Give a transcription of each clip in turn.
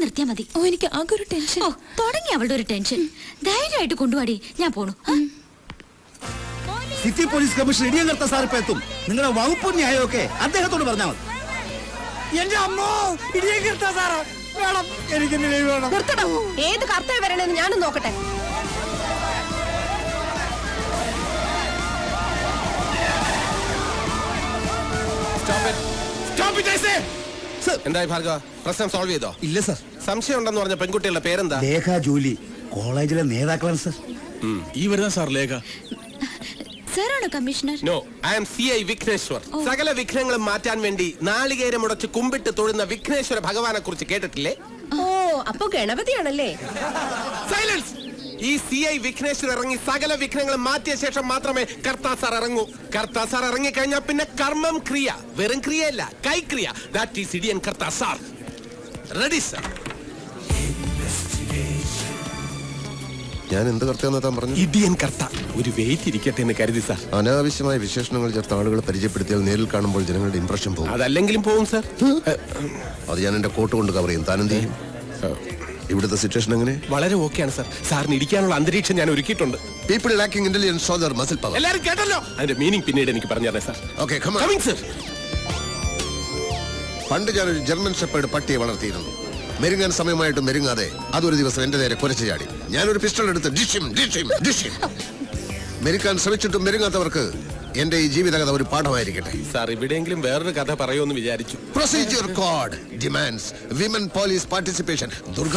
നിർത്തിയാ മതി. ഓ എനിക്ക് ആകെ ഒരു ടെൻഷൻ. ഓ തുടങ്ങി അവളുടെ ഒരു ടെൻഷൻ. ധൈര്യമായിട്ട് കൊണ്ടുപോടി, ഞാൻ പോണു. സിറ്റി പോലീസ് കമ്മീഷണർ ഇടിയങ്കർത്ത സാർ ഇപ്പൊ എത്തും. നിങ്ങളുടെ വകുപ്പും ന്യായമൊക്കെ അദ്ദേഹത്തോട് പറഞ്ഞാൽ മതി. എന്റെ അമ്മോ, ഇടിയങ്കർത്ത സാറ് വേണം, എനിക്ക് വേണം. നിർത്തണം. ഏത് കർത്തവ്യം വരണെന്ന് ഞാനും നോക്കട്ടെ. എന്തായി ഭാർഗവ, പ്രശ്നം സോൾവ് ചെയ്തോ? ഇല്ല സർ. സംശയം ഉണ്ടെന്ന് പറഞ്ഞ പെൺകുട്ടികളുടെ പേരെന്താ? ലേഖ ജൂലി, കോളേജിലെ നേതാക്കളാണ് സർ. ഈ വരുന്ന സാർ ലേഖ. സാറാണോ commissioner? No, I am CI Vighneshwar. സകല വിഘ്നങ്ങളും മാറ്റാൻ വേണ്ടി നാളികേരം മുടച്ച് കുമ്പിട്ട് തൊഴുന്ന വിഘ്നേശ്വര ഭഗവാനെ കുറിച്ച് കേട്ടിട്ടില്ലേ? ഓ അപ്പൊ ഗണപതിയാണല്ലേ? സൈലൻസ്. ഈ CI വിഘ്നേശ്വർ ഇറങ്ങി സകല വിഘ്നങ്ങളും മാറ്റിയ ശേഷം മാത്രമേ കർത്താ സാർ ഇറങ്ങൂ. കർത്താ സാർ ഇറങ്ങി കഴിഞ്ഞാൽ പിന്നെ കർമ്മം ക്രിയ, വെറും ക്രിയയല്ല, കൈക്രിയ. ദാറ്റ് ഈസ് ഇടിയൻ കർത്താ സാർ. Ready sir? ഞാൻ എന്ത് കർത്തവ്യം താൻ പറഞ്ഞു? ഇടിയൻ കർത്ത. ഒരു വെയിറ്റ് ഇരിക്കട്ടെ എന്ന് കരുതി സാർ. അനാവശ്യമായ വിശേഷണങ്ങൾ ചേർത്ത ആളുകളെ പരിചയപ്പെടുത്തിയാൽ നേരിൽ കാണുമ്പോൾ ജനങ്ങളുടെ ഇംപ്രഷൻ പോകും. അതല്ലെങ്കിലും പോകും സാർ. അത് ഞാൻ എന്റെ കോട്ട് കൊണ്ട് കവർ ചെയ്യും. താനെന്ത് ചെയ്യും? ഇവിടുത്തെ സിറ്റുവേഷൻ എങ്ങനെ? വളരെ ഓക്കെയാണ് സാർ. സാറിന് ഇരിക്കാനുള്ള അന്തരീക്ഷം ഞാൻ ഒരുക്കിയിട്ടുണ്ട്. People lacking intelligence show their muscle power. എല്ലാവരും കേട്ടല്ലോ? അതിന്റെ മീനിങ് പിന്നീട് എനിക്ക് പറഞ്ഞു തരാം sir. Okay, come on. Coming sir. പണ്ട് ഞാനൊരു ജർമ്മൻ ഷെപ്പേർഡ് പട്ടിയെ വളർത്തിയിരുന്നു. മെരുങ്ങാൻ സമയമായിട്ട് മെരുങ്ങാതെ അതൊരു ദിവസം എന്റെ നേരെ കുരച്ചു ചാടി. ഞാനൊരു പിസ്റ്റൾ എടുത്ത് ഡിഷിം ഡിഷിം ഡിഷിം. മെരുക്കാൻ ശ്രമിച്ചിട്ടും മെരുങ്ങാത്തവർക്ക് എന്റെ ഈ ജീവിതകഥ ഒരു പാഠമായിരിക്കട്ടെ. സാർ ഇവിടെയെങ്കിലും വേറൊരു കഥ പറയുമെന്ന് വിചാരിച്ചു. Procedure code demands women police participation. Durga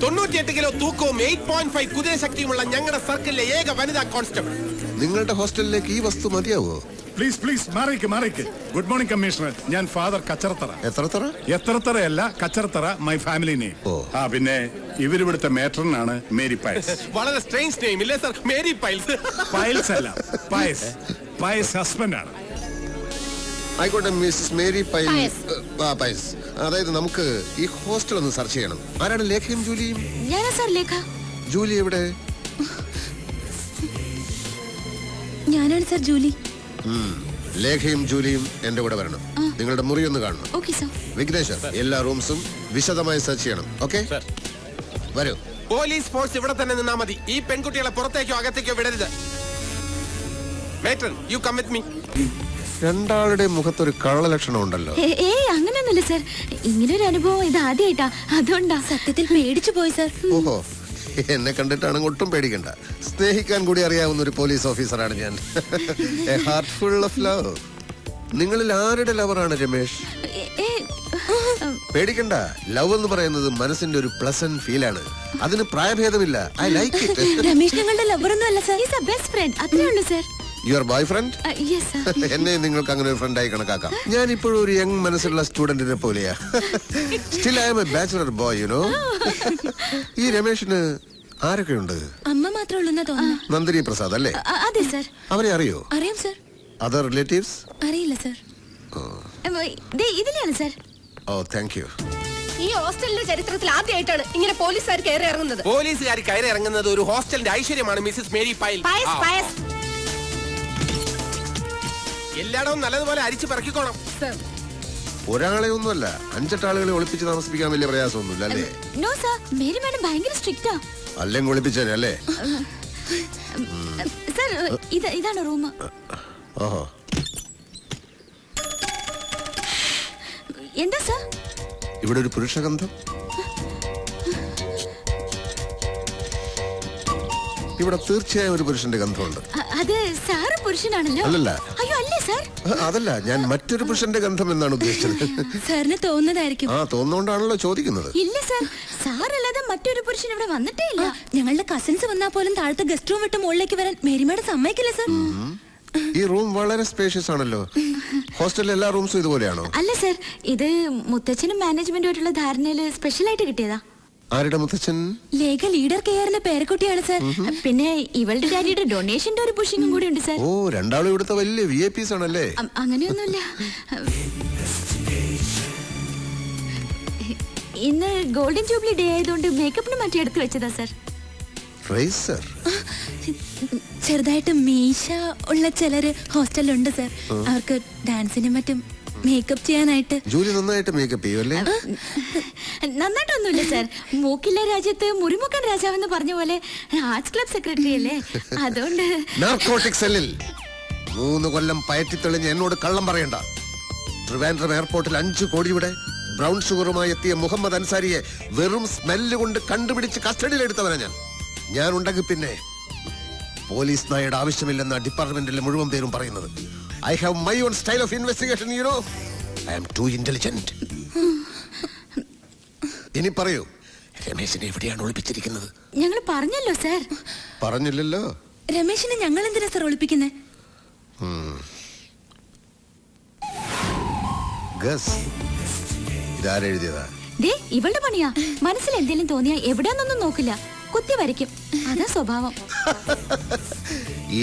98 kilo തൂക്കവും 8.5 കുതിരശക്തിയുമുള്ള ഞങ്ങളുടെ സർക്കിളിലെ ഏക വനിതാ കോൺസ്റ്റബിൾ. നിങ്ങളുടെ ഹോസ്റ്റലിലേക്ക് ഈ വസ്തു മതിയാവോ? പ്ലീസ് പ്ലീസ് മാറിക്ക്. Good morning commissioner. ഞാൻ ഫാദർ കച്ചറത്തറ. എത്രത്തറയല്ല, കച്ചറത്തറ മൈ ഫാമിലി നെയിം. ആ പിന്നെ ഇവരിവിടുത്തെ മേട്രനാണ് മേരി പയസ്. വളരെ സ്ട്രേഞ്ച് നെയിം ഇല്ലേ സർ? Mary piles. പയൽസ് അല്ല, പയസ്. പയസ് ഹസ്ബൻഡ് ആണ്. ആയിക്കോട്ടെ മിസ്സസ് മേരി പയസ്. അതായത് നമുക്ക് ഈ ഹോസ്റ്റൽ ഒന്ന് സെർച്ച് ചെയ്യണം. ആരാണ് ലേഖയും ജൂലിയും? ഞാനാ സാർ ലേഖ. ജൂലി എവിടെ? ഞാനാണ് സാർ ജൂലി. ലേഖയും ജൂലിയും എന്റെ കൂടെ വരണം. നിങ്ങളുടെ മുറി ഒന്ന് കാണണം. Okay sir. വിഘ്നേശ്വർ, എല്ലാ റൂംസും വിശദമായി സെർച്ച് ചെയ്യണം. ഓക്കെ, വരൂ. പോലീസ് ഫോഴ്സ് ഇവിടെ തന്നെ നിന്നാ മതി. ഈ പെൺകുട്ടികളെ പുറത്തേക്കോ അകത്തേക്കോ വിടരുത്. Matron, you come with me. രണ്ടാളുടെ മുഖത്തൊരു കള്ള ലക്ഷണം ഉണ്ടല്ലോ. അങ്ങനെയൊന്നുമില്ല സാർ. ഇങ്ങനൊരു അനുഭവം ഇത് ആദ്യമായിട്ടാ, അതുകൊണ്ടാ. സത്യത്തിൽ പേടിച്ചു പോയി സാർ. ഓഹോ, എന്നെ കണ്ടിട്ടാണ് ഒട്ടും പേടിക്കണ്ട. സ്നേഹിക്കാൻ കൂടി അറിയാവുന്ന ഒരു പോലീസ് ഓഫീസറാണ് ഞാൻ. A heart full of love. നിങ്ങളിൽ ആരുടെ ലവറാണ് രമേഷ്? പേടിക്കണ്ട. ലവ് എന്ന് പറയുന്നത് മനസ്സിന്റെ ഒരു പ്ലസന്റ് ഫീലാണ്. അതിന് പ്രായഭേദമില്ല. I like it. രമേഷ് ഞങ്ങളുടെ ലവർ ഒന്നും അല്ല sir. Is a best friend, അത്രേ ഉള്ളൂ sir. Your boy friend? Yes sir. എന്നെ നിങ്ങൾക്ക് അങ്ങനെ ഒരു ഫ്രണ്ടായി കണക്കാക്കാം. ഞാൻ ഇപ്പോഴും ഒരു യങ് മനസ്സുള്ള സ്റ്റുഡന്റിനെ പോലെയാ. Still I am a bachelor boy, you know. ഈ രമേഷിന് ആരൊക്കെയുണ്ട്? അമ്മ മാത്രമേ ഉള്ളൂ എന്നാ തോന്നുന്നു. നന്ദിനി പ്രസാദ് അല്ലേ? അതെ സാർ. അവരെ അറിയോ? അറിയാം സാർ. Other relatives? അറിയില്ല സാർ. ഇതിലാണ് സാർ. Oh, thank you. ഈ ഹോസ്റ്റലിന്റെ ചരിത്രത്തിൽ ആദ്യമായിട്ടാണ് ഇങ്ങനെ പോലീസുകാർ കയറി ഇറങ്ങുന്നത്. പോലീസുകാർ കയറി ഇറങ്ങുന്നത് ഒരു ഹോസ്റ്റലിന്റെ ഐശ്വര്യമാണ് മിസ്സസ് മേരി പൈൽ. എല്ലായിടവും നല്ലതുപോലെ അരിച്ചു പറക്കിക്കോണം. ഒരാളെ ഒന്നുമല്ല, 5-8 ആളുകളെ ഒളിപ്പിച്ച് താമസിപ്പിക്കാൻ വലിയ പ്രയാസമൊന്നുമില്ല അല്ലേ? നോ സാർ, മേരി മാഡം ഭയങ്കര സ്ട്രിക്റ്റാ. അല്ലെങ്കിൽ ഒളിപ്പിച്ചേനെ അല്ലേ? സാർ ഇതാണ് റൂം. ഓഹോ, എന്താ സാർ? ഇവിടെ ഒരു പുരുഷഗന്ധം. ഇവിടെ തീർച്ചയായും ഒരു പുരുഷന്റെ ഗന്ധമുണ്ട്. അത് സാറ് പുരുഷനാണല്ലോ. അല്ലല്ല. അയ്യോ അല്ലേ സാർ? അതല്ല, ഞാൻ മറ്റൊരു പുരുഷന്റെ ഗന്ധം എന്നാണ് ഉദ്ദേശിച്ചത്. സാറിന് തോന്നുന്നതായിരിക്കും. തോന്നുകൊണ്ടാണല്ലോ ചോദിക്കുന്നത്. ഇല്ല സാർ, സാറല്ലാതെ മറ്റൊരു പുരുഷൻ ഇവിടെ വന്നിട്ടേ ഇല്ല. ഞങ്ങളുടെ കസിൻസ് വന്നാൽ പോലും താഴത്തെ ഗസ്റ്റ് റൂം വിട്ട് മുകളിലേക്ക് വരാൻ മേരിമേടെ സമ്മതിക്കില്ല സാർ. ഈ റൂം വളരെ സ്പേഷ്യസ് ആണല്ലോ. ഹോസ്റ്റലിലെ എല്ലാ റൂംസും ഇതുപോലെയാണോ? അല്ല സാർ, ഇത് മുത്തച്ഛനും മാനേജ്മെന്റുമായിട്ടുള്ള ധാരണയില് സ്പെഷ്യൽ ആയിട്ട് കിട്ടിയതാ. ആരുടെ മുത്തച്ഛൻ? ലേഖ ലീഡർ കെയറിന്റെ പേരക്കുട്ടിയാണ് സാർ. പിന്നെ ഇവളുടെ ഡാഡിയുടെ ഡൊണേഷന്റെ ഒരു പുഷിങ്ങും കൂടി ഉണ്ട് സാർ. ഓ, രണ്ടാളും ഇവിടുത്തെ വലിയ VIP ആണല്ലേ? അങ്ങനെയൊന്നുമില്ല. ഇന്ന് ഗോൾഡൻ ജൂബിലി ഡേ ആയതുകൊണ്ട് മേക്കപ്പിന് മറ്റേ എടുത്ത് വെച്ചതാ സാർ. ചെറുതായിട്ട് മീശ ഉള്ള ചിലര് ഹോസ്റ്റലിലുണ്ട് സാർ. അവർക്ക് ഡാൻസിനും മറ്റും മേക്കപ്പ് ചെയ്യാനായിട്ട്. ജൂലി നന്നായിട്ട് മേക്കപ്പ് ചെയ്യുമല്ലേ? നന്നായിട്ടൊന്നുമില്ല സാർ. മൂക്കില്ല രാജ്യത്ത് മുറിമുക്കൻ രാജാവെന്ന് പറഞ്ഞ പോലെ ആർട്സ് ക്ലബ് സെക്രട്ടറി അല്ലേ, അതുകൊണ്ട്. നാർക്കോട്ടിക് സെല്ലിൽ 3 കൊല്ലം പയറ്റിത്തെളിഞ്ഞ് എന്നോട് കള്ളം പറയണ്ട. ട്രിവാൻഡ്രം എയർപോർട്ടിൽ 5 കോടിയുടെ ബ്രൗൺ ഷുഗറുമായി എത്തിയ മുഹമ്മദ് അൻസാരിയെ വെറും സ്മെല്ല് കൊണ്ട് കണ്ടുപിടിച്ച് കസ്റ്റഡിയിലെടുത്തവനാ ഞാൻ ഉണ്ടെങ്കിൽ പിന്നെ പോലീസ് നായയുടെ ആവശ്യമില്ലെന്ന ഡിപ്പാർട്ട്മെന്റിലെ മുഴുവൻ പേരും പറയുന്നത്. I have my own style of investigation, you know. I am too intelligent. ഇനി പറയൂ, രമേശിനെ എവിടെയാണ് ഒളിപ്പിച്ചിരിക്കുന്നത്? ഞങ്ങൾ പറഞ്ഞല്ലോ സാർ. പറഞ്ഞില്ലല്ലോ. രമേശിനെ ഞങ്ങൾ എന്തിനാ സാർ ഒളിപ്പിക്കുന്നേ? ഗസ്, ഇതാരെഴുതിയതാ? ദേ ഇവളുടെ പണിയാ. മനസ്സിൽ എന്തെങ്കിലും തോന്നിയാ എവിടെയാന്നൊന്നും നോക്കില്ല, കുത്തി വരയ്ക്കും. അതാ സ്വഭാവം.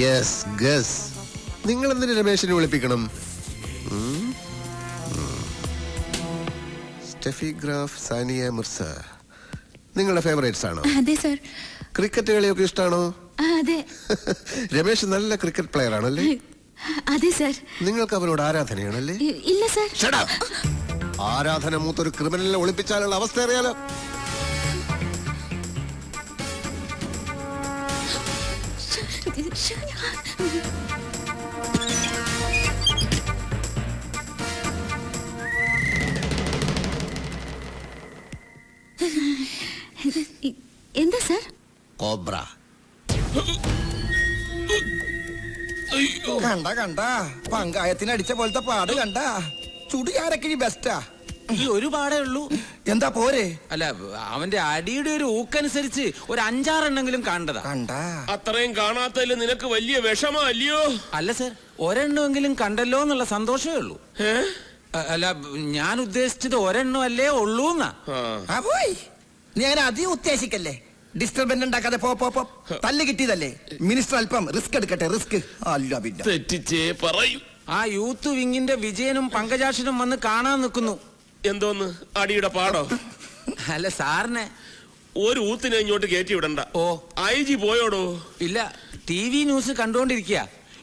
Yes, guess. നിങ്ങൾ എന്തിനു രമേശിനെ വിളിപ്പിക്കണം? സ്റ്റെഫി ഗ്രാഫ്, സാനിയ മിർസ നിങ്ങളുടെ ഫേവറേറ്റ്സ് ആണോ? അതെ സാർ. ക്രിക്കറ്റ് കളിയൊക്കെ ഇഷ്ടമാണോ? അതെ. രമേശ് നല്ല ക്രിക്കറ്റ് പ്ലെയർ ആണല്ലേ? അതെ സാർ. നിങ്ങൾക്ക് അവനോട് ആരാധനയാണല്ലേ? ഇല്ല സാർ. Shut up. ആരാധന മൂത്തൊരു ക്രിമിനലിനെ ഒളിപ്പിച്ചാലുള്ള അവസ്ഥ അറിയാലോ. എന്താ സാർ? കോബ്ര. കണ്ട പങ്കായത്തിന് അടിച്ച പോലത്തെ പാട് കണ്ട. ചുടിയാരൊക്കെ ബെസ്റ്റാ. ഈ ഒരു പാടേ ഉള്ളൂ. എന്താ പോരെ? അല്ല, അവന്റെ അടിയുടെ ഒരു ഊക്കനുസരിച്ച് ഒരു 5-6 എണ്ണെങ്കിലും കാണണ്ടതാ. കണ്ട അത്രയും കാണാത്തതിൽ നിനക്ക് വലിയ വിഷമം അല്ലയോ? അല്ല സർ, ഒരെണ്ണമെങ്കിലും കണ്ടല്ലോ എന്നുള്ള സന്തോഷമേ ഉള്ളൂ. അല്ല, ഞാൻ ഉദ്ദേശിച്ചത് ഒരെണ്ണം അല്ലേ ഉള്ളൂ എന്നാ. പോയി നീ അങ്ങനെ അധികം ഉദ്ദേശിക്കല്ലേ. ഡിസ്റ്റർബൻസ് ഉണ്ടാക്കാതെ പോ. തല്ല് കിട്ടിയതല്ലേ. മിനിസ്റ്റർ അല്പം റിസ്ക് എടുക്കട്ടെ. റിസ്ക് അല്ല പിന്നെ തെറ്റിച്ചേ പറയൂ. ആ യൂത്ത് വിങ്ങിന്റെ വിജയനും പങ്കജാക്ഷനും വന്ന് കാണാൻ നിൽക്കുന്നു. എന്തോന്ന് അടിയുടെ പാടോ? അല്ല സാറിനെ ഒരു ഊത്തിനെ ഇങ്ങോട്ട് കയറ്റി വിടണ്ട. ഓ, IG പോയോടോ? ഇല്ല, TV ന്യൂസ് കണ്ടോണ്ടിരിക്കുക.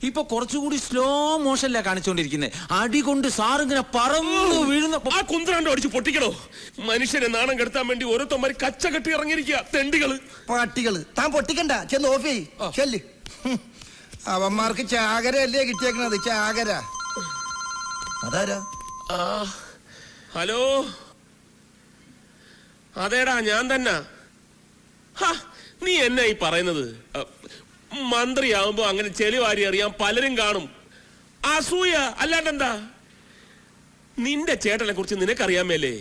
ഇപ്പൊ കുറച്ചുകൂടി സ്ലോ മോഷനിലാ കാണിച്ചോണ്ടിരിക്കുന്നത്. അടി കൊണ്ട് സാറിങ്ങനെ പറന്നു വീഴുന്ന. ആ കുന്ത്രാണ്ടോ അടിച്ച് പൊട്ടിക്കണോ? മനുഷ്യനെ നാണം കെടുത്താൻ വേണ്ടി ഓരോരുത്തന്മാര് കച്ച കെട്ടി ഇറങ്ങിയിരിക്കുക. തെണ്ടികള്, പാട്ടികള്. താൻ പൊട്ടിക്കണ്ട, ചെന്ന് ഓഫ് ചെയ്. ചെല്ല്. അവന്മാർക്ക് ചാകരയല്ലേ കിട്ടിയേക്കണത്. ചാകര. അതാരാ? ഹലോ, അതേടാ ഞാൻ തന്നെ. നീ എന്നാ ഈ പറയുന്നത്? മന്ത്രിയാവുമ്പോ അങ്ങനെ ചെളിവാരി അറിയാൻ പലരും കാണും. അസൂയ അല്ലാണ്ടെന്താ? നിന്റെ ചേട്ടനെ കുറിച്ച് നിനക്കറിയാമേലേ?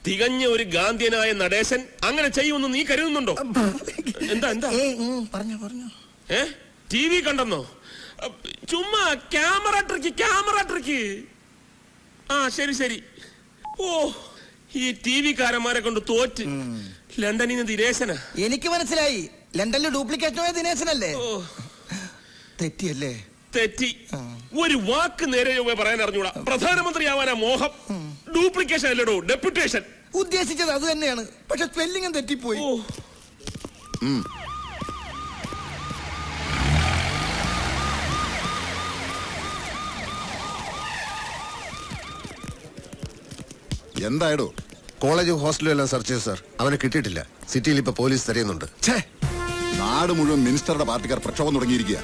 തികഞ്ഞ ഒരു ഗാന്ധിയനായ നടേശൻ അങ്ങനെ ചെയ്യുമെന്ന് നീ കരുതുന്നുണ്ടോ? എന്താ പറഞ്ഞു TV കണ്ടെന്നോ? ചുമ്മാ ക്യാമറ ട്രിക്ക്. ശരി. ഓ, ഈ TV കാരന്മാരെ കൊണ്ട് തോറ്റ്. ലണ്ടനിൽ നിന്ന് ദിനേശനാ. എനിക്ക് മനസ്സിലായി. ലണ്ടനിൽ ഡ്യൂപ്ലിക്കേറ്റ് ദിനേശനല്ലേ? തെറ്റിയല്ലേ? തെറ്റി. ഒരു വാക്ക് നേരെ പറയാൻ അറിഞ്ഞൂടാ. പ്രധാനമന്ത്രിയാവാനാ മോഹം. ഡ്യൂപ്ലിക്കേഷൻ അല്ലടോ, ഡെപ്യൂട്ടേഷൻ. ഉദ്ദേശിച്ചത് അത് തന്നെയാണ്, പക്ഷെ സ്പെല്ലിംഗും തെറ്റിപ്പോയി. എന്തായടോ? കോളേജും ഹോസ്റ്റലും എല്ലാം സെർച്ച് ചെയ്തു സാർ. അവനെ കിട്ടിയിട്ടില്ല. സിറ്റിയിൽ ഇപ്പൊ പോലീസ് തിരയുന്നുണ്ട്. നാട് മുഴുവൻ മിനിസ്റ്ററുടെ പാർട്ടിക്കാർ പ്രക്ഷോഭം തുടങ്ങിയിരിക്കുക.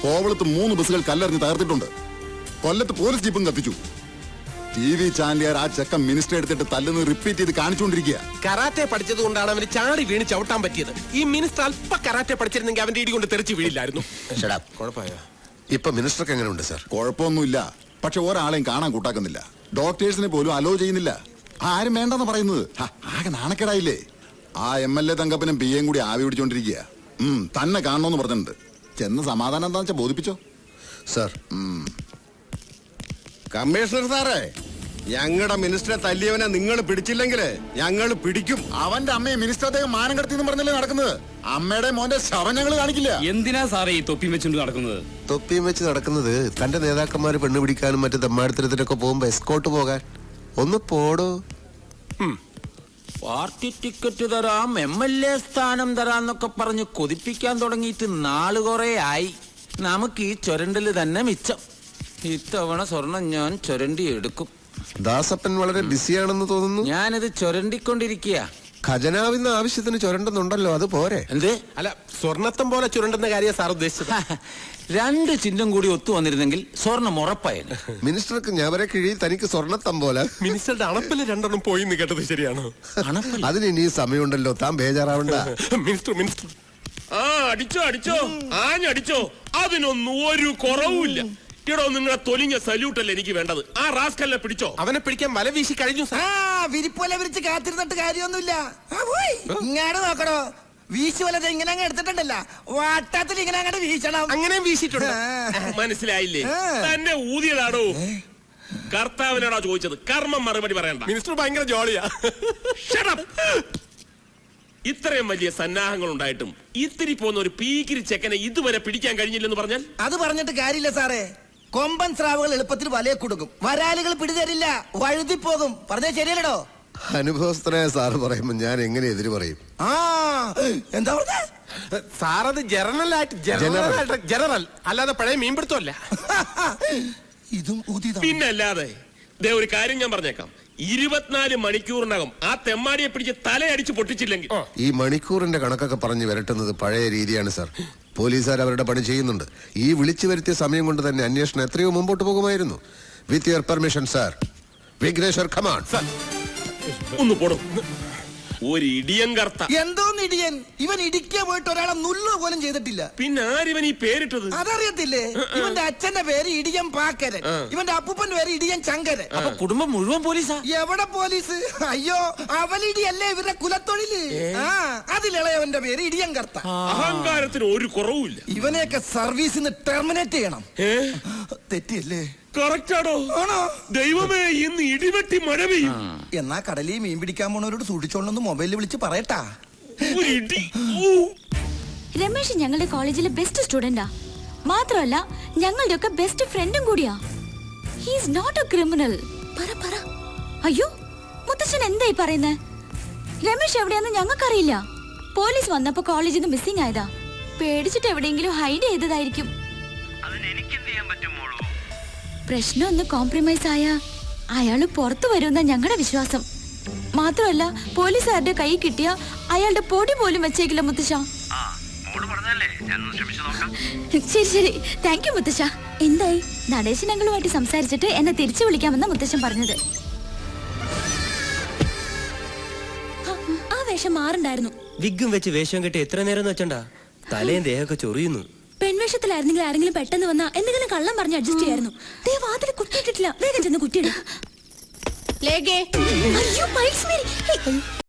കോവളത്ത് 3 ബസ്സുകൾ കല്ലെറിഞ്ഞ് തകർത്തിട്ടുണ്ട്. കൊല്ലത്ത് പോലീസ് ജീപ്പും കത്തിച്ചു. TV ചാനലുകാർ ആ ചെക്കൻ മിനിസ്റ്റർ എടുത്തിട്ട് തല്ലുന്നത് റിപ്പീറ്റ് ചെയ്ത് കാണിച്ചുകൊണ്ടിരിക്കുക. കരാറ്റെ പഠിച്ചത് കൊണ്ടാണ് അവന് ചാടി വീണ് ചവിട്ടാൻ പറ്റിയത്. ഈ മിനിസ്റ്റർ അല്പ കരാറ്റെ പഠിച്ചിരുന്നെങ്കിൽ അവന്റെ ഇടി കൊണ്ട് തെറിച്ച് വീഴില്ലായിരുന്നു. കുഴപ്പമായോ? ഇപ്പൊ മിനിസ്റ്റർക്ക് എങ്ങനെയുണ്ട് സാർ? കുഴപ്പമൊന്നുമില്ല, പക്ഷെ ഒരാളെയും കാണാൻ കൂട്ടാക്കുന്നില്ല. ഡോക്ടേഴ്സിനെ പോലും അലോ ചെയ്യുന്നില്ല. ആരും വേണ്ടെന്ന് പറയുന്നത്. ആകെ നാണക്കേടായില്ലേ? ആ MLA തങ്കപ്പനും PA കൂടി ആവി പിടിച്ചോണ്ടിരിക്കുക. തന്നെ കാണണമെന്ന് പറഞ്ഞിട്ടുണ്ട്. ചെന്ന് സമാധാനം എന്താ വെച്ചാ ബോധിപ്പിച്ചോ സാർ. കമ്മീഷണർ സാറേ, ഞങ്ങളുടെ മിനിസ്റ്ററെ തല്ലിയവനെ നിങ്ങൾ പിടിച്ചില്ലെങ്കിൽ ഞങ്ങൾ പിടിക്കും. അവന്റെ അമ്മയെ മിനിസ്റ്റർ അദ്ദേഹം മാനം കടത്തി പറഞ്ഞല്ലേ നടക്കുന്നത്. അമ്മയുടെ മോന്റെ ശവം ഞങ്ങൾ കാണിക്കില്ല. എന്തിനാ സാറേ ഈ തൊപ്പി വെച്ചുകൊണ്ട് നടക്കുന്നത്? തൊപ്പിയും വെച്ച് നടക്കുന്നത് തന്റെ നേതാക്കന്മാര് പെണ്ണു പിടിക്കാനും മറ്റു തെമ്മാടിത്തരത്തിനൊക്കെ പോകുമ്പോ എസ്കോട്ട് പോകാൻ. ഒന്ന് പോടോ. പാർട്ടി ടിക്കറ്റ് തരാം, MLA സ്ഥാനം തരാന്നൊക്കെ പറഞ്ഞ് കൊതിപ്പിക്കാൻ തുടങ്ങിയിട്ട് നാള് കുറെ ആയി. നമുക്ക് ഈ ചുരണ്ടല് തന്നെ മിച്ചം. ഇത്തവണ സ്വർണം ഞാൻ ചുരണ്ടി എടുക്കും. ദാസപ്പൻ വളരെ ബിസിയാണെന്ന് തോന്നുന്നു. ഞാനിത് ചുരണ്ടിക്കൊണ്ടിരിക്കുക. ഖജനാവിന്ന് ആവശ്യത്തിന് ചുരണ്ടുന്നുണ്ടല്ലോ, അത് പോരെ? എന്ത്? അല്ല, സ്വർണത്തം പോലെ ചുരണ്ടുന്ന കാര്യം സാർ ഉദ്ദേശിച്ചത്. 2 ചിഹ്നം കൂടി ഒത്തു വന്നിരുന്നെങ്കിൽ സ്വർണം ഉറപ്പായത്. മിനിസ്റ്റർക്ക് ഞവരെ കിഴി, തനിക്ക് സ്വർണ്ണത്തം പോലെ. മിനിസ്റ്ററുടെ അണപ്പില് 2 പോയി എന്ന് കേട്ടത് ശരിയാണോ? അതിന് ഇനി സമയമുണ്ടല്ലോ, താൻ ബേജാറാവണ്ട. മിനിസ്റ്റർ ആ അടിച്ചോ ആഞ്ഞടിച്ചോ, അതിനൊന്നും ഒരു കുറവുമില്ല. എടോ, നിങ്ങളെ തൊലിഞ്ഞ സല്യൂട്ടല്ലേ എനിക്ക് വേണ്ടത്. ആ റാസ്കലിനെ പിടിച്ചോ. അവനെ പിടിക്കാൻ വല വീശി കഴിഞ്ഞു സാർ. വിരിപ്പോലെ വിരിച്ച് കാത്തിരുന്നിട്ട് കാര്യമൊന്നുമില്ല. ഇങ്ങാട് നോക്കണോ, വീശി വലത് ഇങ്ങനെ അങ്ങ് എടുത്തിട്ടുണ്ടല്ല, വാട്ടത്തിൽ ഇങ്ങനെ അങ്ങോട്ട് വീശണം. അങ്ങനെ വീശിട്ടുണ്ട്. മനസ്സിലായില്ലേ? തന്നെ ഊതിയതാടോ. കർത്താവിനാണോ ചോദിച്ചത്? കർമ്മം മറുപടി പറയണ്ട. മിനിസ്റ്റർ ഭയങ്കര ജോളിയാ. Shut up! ഇത്രയും വലിയ സന്നാഹങ്ങൾ ഉണ്ടായിട്ടും ഇത്തിരി പോകുന്ന ഒരു പീക്കിരി ചെക്കനെ ഇതുവരെ പിടിക്കാൻ കഴിഞ്ഞില്ലെന്ന് പറഞ്ഞാൽ അത് പറഞ്ഞിട്ട് കാര്യമില്ല സാറേ. കൊമ്പൻ സ്രാവുകൾ എളുപ്പത്തിൽ വലയെ കൊടുക്കും, വരാലുകൾ പിടിതരില്ല, വഴുതിപ്പോകും. പറഞ്ഞാൽ ശരിയല്ലടോ? അനുഭവസ്ഥനായ സാറ് പറയുമ്പോ ഞാൻ എങ്ങനെ എതിര് പറയും? എന്താ പറഞ്ഞ സാറത് ജനറൽ അല്ലാതെ പഴയ മീൻപിടുത്തമല്ല. ഇതും പിന്നല്ലാതെ. ദേ, ഒരു കാര്യം ഞാൻ പറഞ്ഞേക്കാം. 24 മണിക്കൂറിനകം ആ തെമ്മാടിയെ പിടിച്ച് തലയടിച്ച് പൊട്ടിച്ചില്ലെങ്കിൽ ഈ മണിക്കൂറിന്റെ കണക്കൊക്കെ പറഞ്ഞു വരട്ടുന്നത് പഴയ രീതിയാണ് സാർ. പോലീസുകാർ അവരുടെ പണി ചെയ്യുന്നുണ്ട്. ഈ വിളിച്ചു വരുത്തിയ സമയം കൊണ്ട് തന്നെ അന്വേഷണം എത്രയോ മുമ്പോട്ട് പോകുമായിരുന്നു. With your permission sir. Vigneshwar, come on. ഒന്ന് പോടും. ഒരു ഇടിയൻ കർത്ത. എന്തോന്ന് ഇടിയൻ? ഇവൻ ഇടിക്കാൻ പോയിട്ട് ഒരാളെ നുള്ളു പോലും ചെയ്തിട്ടില്ല. പിന്നെ ആരിവൻ ഈ പേരിട്ടത്? അതറിയത്തില്ലേ? ഇവന്റെ അച്ഛന്റെ പേര് ഇടിയൻ പാക്കരൻ, ഇവന്റെ അപ്പൂപ്പന്റെ പേര് ഇടിയൻ ചങ്കരൻ. അപ്പൊ കുടുംബം മുഴുവൻ പോലീസാ? എവിടെ പോലീസ്? അയ്യോ, അവലിടിയല്ലേ ഇവരുടെ കുലത്തൊഴില്. അതിലിളയവന്റെ പേര് ഇടിയൻ കർത്ത. അഹങ്കാരത്തിന് ഒരു കുറവുമില്ല. ഇവനെയൊക്കെ സർവീസിന്ന് ടെർമിനേറ്റ് ചെയ്യണം. തെറ്റിയല്ലേ? കറക്റ്റാണോ? ദൈവമേ, ഇന്ന് ഇടിവെട്ടി മഴ പെയ്യും. എന്നാ കടലിൽ മീൻ പിടിക്കാൻ പോണവരോട് സൂക്ഷിച്ചോളന്ന് മൊബൈലിൽ വിളിച്ച് പറയട്ടാ. രമേശ് ഞങ്ങളുടെ കോളേജിലെ ബെസ്റ്റ് സ്റ്റുഡന്റാ. മാത്രമല്ല ഞങ്ങളുടെ ഒക്കെ ബെസ്റ്റ് ഫ്രണ്ടും കൂടിയാ. He's not a criminal. പറ. അയ്യോ, മുത്തച്ഛൻ എന്തായി പറയുന്നേ? രമേശ് എവിടെയാന്ന് ഞങ്ങൾക്കറിയില്ല. പോലീസ് വന്നപ്പോ കോളേജിൽ നിന്ന് മിസ്സിംഗ് ആയതാ. പേടിച്ചിട്ട് എവിടെയെങ്കിലും ഹൈഡ് ചെയ്തതായിരിക്കും. പ്രശ്നം ഒന്ന് കോംപ്രമൈസ് ആയ അയാള് പുറത്തു വരുമെന്ന ഞങ്ങളുടെ വിശ്വാസം. മാത്രമല്ല പോലീസുകാരുടെ കൈ കിട്ടിയ അയാളുടെ പൊടി പോലും വെച്ചേക്കില്ല മുത്തശ്ശ. ശരി, താങ്ക് യു മുത്തശ്ശ. എന്തായി? നടേശൻ അങ്കിളുമായിട്ട് സംസാരിച്ചിട്ട് എന്നെ തിരിച്ചു വിളിക്കാമെന്ന മുത്തശ്ശൻ പറഞ്ഞത്. ആ വേഷം മാറുണ്ടായിരുന്നു. വിഗും വെച്ച് വേഷം കെട്ടി എത്ര നേരം വെച്ചണ്ടാ? തലയും ദേഹമൊക്കെ ചൊറിയുന്നു. പെൺവേഷത്തിലായിരുന്നെങ്കിൽ ആരെങ്കിലും പെട്ടെന്ന് വന്നാ എന്തെങ്കിലും കള്ളം പറഞ്ഞ് അഡ്ജസ്റ്റ് ചെയ്യായിരുന്നു. വാതിൽ കുറ്റിയിട്ടിട്ടില്ല. വേഗം ചെന്ന് കുറ്റിയിടും.